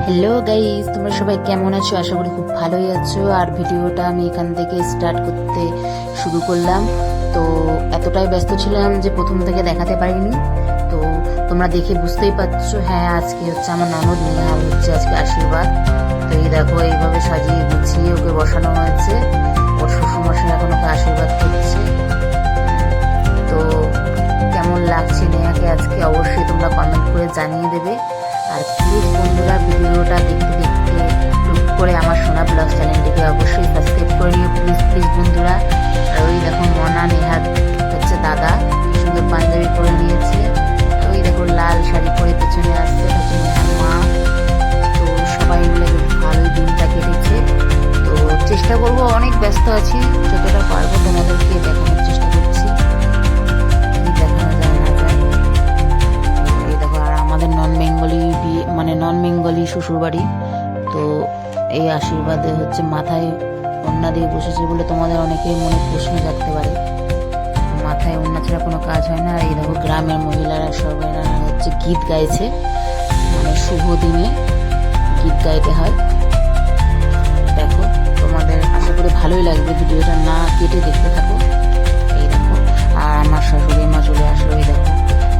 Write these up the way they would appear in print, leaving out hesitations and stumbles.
Hello guys, তোমরা সবাই কেমন আছো? আশা করি খুব ভালোই আছো। আর ভিডিওটা আমি এখান থেকে স্টার্ট করতে শুরু করলাম। তো এতটাই ব্যস্ত ছিলাম যে প্রথম থেকে দেখাতে পারিনি। তো তোমরা দেখে বুঝতেই পারছো, হ্যাঁ আজকে হচ্ছে আমার ননদ নেহা, আর হচ্ছে আজকে আশীর্বাদ। তো এই দেখো এইভাবে সাজিয়ে গুছিয়ে ওকে বসানো হয়েছে। ওর শ্বশুরমশাই এখন ওকে আশীর্বাদ করছে। তো কেমন লাগছে নেহাকে আজকে অবশ্যই তোমরা কমেন্ট করে জানিয়ে দেবে। আর প্লিজ বন্ধুরা, ভিডিওটা দেখতে দেখতে ক্লিক করে আমার সোনা ব্লগ চ্যানেলটিকে অবশ্যই সাবস্ক্রাইব করে নিও, প্লিজ প্লিজ বন্ধুরা। আর ওই দেখো মনা নেহার হচ্ছে দাদা, সুন্দর পাঞ্জাবি পরে নিয়েছে। ওই দেখো লাল শাড়ি পরে পেছনে আসছে হচ্ছে নেহার মা। তো সবাই মিলে বেশ ভালোই দিনটা কেটেছে। তো চেষ্টা করবো, অনেক ব্যস্ত আছি, যতটা পারবো তোমাদেরকে দেখানোর চেষ্টা করছি। আমাদের নন বেঙ্গলি শ্বশুরবাড়ি। তো এই আশীর্বাদে হচ্ছে মাথায় ওড়না দিয়ে বসেছে বলে তোমাদের অনেকেই মনে প্রশ্ন জাগতে পারে। মাথায় ওড়না ছাড়া কোনো কাজ হয় না। আর এই দেখো গ্রামের মহিলারা সবাই হচ্ছে গীত গাইছে, মানে শুভ দিনে গীত গাইতে হয়। দেখো তোমাদের আশা করি ভালোই লাগবে, ভিডিওটা না কেটে দেখতে থাকো। এই দেখো আর আমার শাশুড়ি মা চলে আসলো। এই দেখো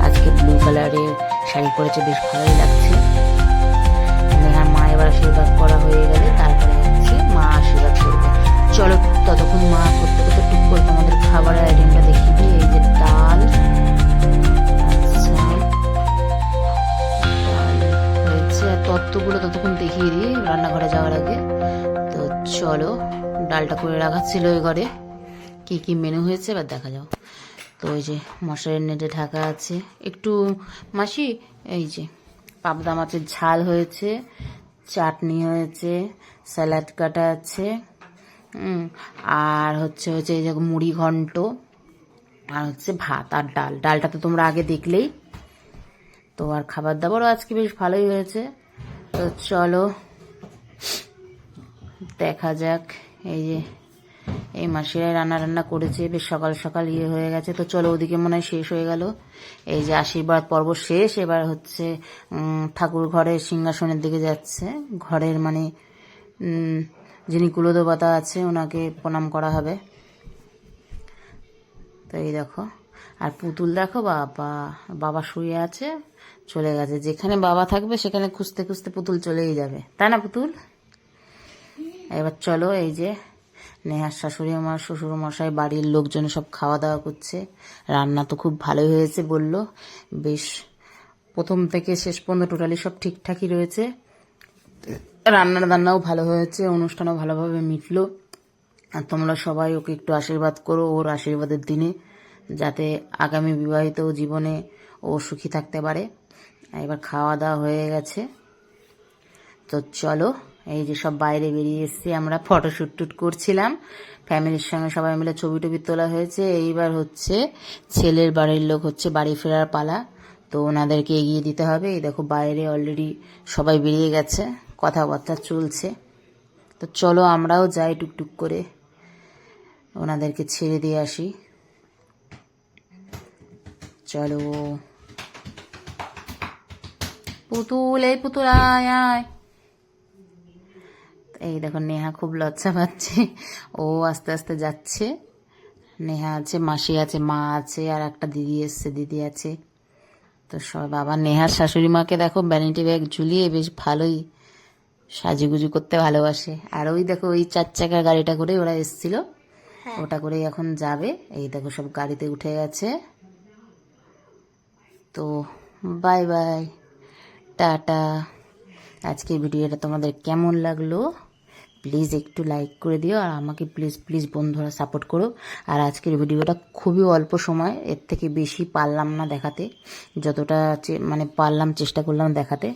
আজকে ব্লু কালারের শাড়ি পরেছে, বেশ ভালোই লাগছে। নেহার মা এবার আশীর্বাদ করা হয়ে গেলে তারপরে হচ্ছে মা আশীর্বাদ করবে। চলো ততক্ষণ মা করতে করতে টুক করে তোমাদের খাবারের আইটেমটা দেখিয়ে দিই। এই যে ডাল, হয়েছে। তত্ত্বগুলো ততক্ষণ দেখিয়ে দিই রান্নাঘরে যাওয়ার আগে। তো চলো, ডালটা করে রাখা ছিল ওই ঘরে। কি কি মেনু হয়েছে এবার দেখা যাও। তো ওই যে মশারির নেটে ঢাকা আছে। একটু মাসি, এই যে পাবদা মাছের ঝাল হয়েছে, চাটনি হয়েছে, স্যালাড কাটা আছে, আর হচ্ছে এই যে মুড়ি ঘন্ট, আর হচ্ছে ভাত আর ডাল। ডালটা তো তোমরা আগে দেখলেই। তো আর খাবার দাবারও আজকে বেশ ভালোই হয়েছে। তো চলো দেখা যাক। এই যে এই মাসিরাই রান্না করেছে, বেশ সকাল সকাল হয়ে গেছে। তো চলো, ওদিকে মনে হয় শেষ হয়ে গেল। এই যে আশীর্বাদ পর্ব শেষ। এবার হচ্ছে ঠাকুর ঘরের সিংহাসনের দিকে যাচ্ছে। ঘরের মানে যিনি কুলদেবতা আছে ওনাকে প্রণাম করা হবে। তো এই দেখো, আর পুতুল দেখো, বাবা শুয়ে আছে, চলে গেছে। যেখানে বাবা থাকবে সেখানে খুঁজতে খুঁজতে পুতুল চলেই যাবে, তাই না পুতুল? এবার চলো, এই যে নেহার শাশুড়ি আমার শ্বশুর মশাই বাড়ির লোকজন সব খাওয়া দাওয়া করছে। রান্না তো খুব ভালোই হয়েছে বললো, বেশ প্রথম থেকে শেষ পর্যন্ত টোটালি সব ঠিকঠাকই রয়েছে। রান্নাও ভালো হয়েছে, অনুষ্ঠানও ভালোভাবে মিটলো। আর তোমরা সবাই ওকে একটু আশীর্বাদ করো, ওর আশীর্বাদের দিনে যাতে আগামী বিবাহিত জীবনে ও সুখী থাকতে পারে। এবার খাওয়া দাওয়া হয়ে গেছে। তো চলো, এই যে সব বাইরে বেরিয়ে এসেছি আমরা, ফটোশ্যুট করছিলাম ফ্যামিলির সঙ্গে, সবাই মিলে ছবি টবি তোলা হয়েছে। এইবার হচ্ছে ছেলের বাড়ির লোক হচ্ছে বাড়ি ফেরার পালা। তো ওনাদেরকে এগিয়ে দিতে হবে। এই দেখো বাইরে অলরেডি সবাই বেরিয়ে গেছে, কথাবার্তা চলছে। তো চলো আমরাও যাই টুকটুক করে, ওনাদেরকে ছেড়ে দিয়ে আসি। চলো পুতুল, এই পুতুল আয় আয়। এই দেখো নেহা খুব লজ্জা পাচ্ছে, ও আস্তে আস্তে যাচ্ছে। নেহা আছে, মাসি আছে, মা আছে, আর একটা দিদি এসছে, দিদি আছে। তো সব বাবা নেহার শাশুড়ি মাকে দেখো ভ্যানিটি ব্যাগ ঝুলিয়ে বেশ ভালোই সাজুগুজু করতে ভালোবাসে। আর ওই দেখো ওই 4 চাকার গাড়িটা করে ওরা এসছিল, ওটা করেই এখন যাবে। এই দেখো সব গাড়িতে উঠে গেছে। তো বাই বাই, টাটা। আজকের ভিডিওটা তোমাদের কেমন লাগলো প্লিজ একটু লাইক করে দিও, আর আমাকে প্লিজ প্লিজ বন্ধুরা সাপোর্ট করো। আর আজকের ভিডিওটা খুবই অল্প সময়, এর থেকে বেশি পারলাম না দেখাতে, যতটা মানে পারলাম চেষ্টা করলাম দেখাতে।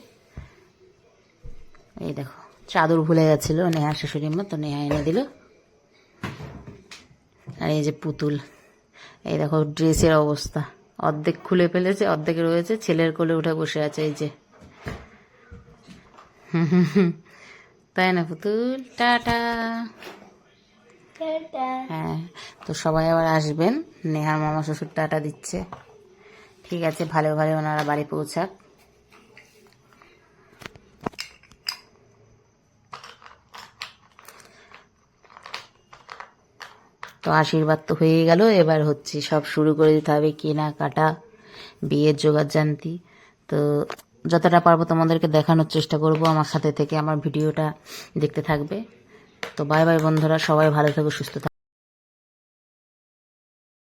এই দেখো চাদর ভুলে গেছিলো নেহার শাশুড়ি মা, তো নেহা এনে দিল। আর এই যে পুতুল, এই দেখো ড্রেসের অবস্থা, অর্ধেক খুলে ফেলেছে, অর্ধেক রয়েছে, ছেলের কোলে উঠে বসে আছে। এই যে তাই না পুতুল? টাটা। হ্যাঁ, তো সবাই আবার আসবেন। নেহার মামা শ্বশুর টাটা দিচ্ছে। ঠিক আছে, ভালো ভালো ওনারা বাড়ি পৌঁছাক। তো আশীর্বাদ তো হয়ে গেল, এবার হচ্ছে সব শুরু করে দিতে হবে কেনাকাটা, বিয়ের জোগাড় জানতি। তো যতটা পারবো তোমাদেরকে দেখানোর চেষ্টা করব, আমার সাথে থেকে আমার ভিডিওটা দেখতে থাকবে। তো বাই বাই বন্ধুরা, সবাই ভালো থেকো, সুস্থ থাকো।